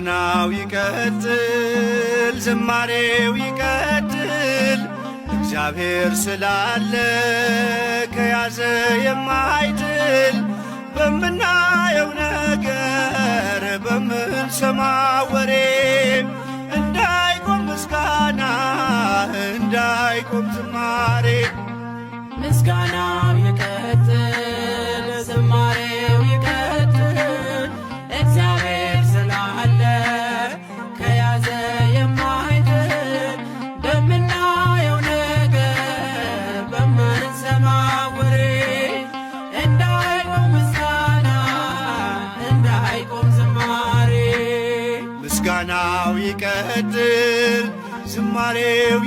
ምስጋናው ይቀጥል፣ ዝማሬው ይቀጥል። እግዚአብሔር ስላለ ከያዘ የማይጥል በምናየው ነገር በምንሰማው ወሬ እንዳይቆም ምስጋና እንዳይቆም ዝማሬ። ምስጋናው ይቀጥል፣ ዝማሬው ይቀጥል። እግዚአብሔር ስላለ ከያዘ የማይጥል በምናየው ነገር በምንሰማው ወሬ እንዳይቆም ምስጋና እንዳይቆም ዝማሬ። ምስጋናው ይቀጥል፣ ዝማሬው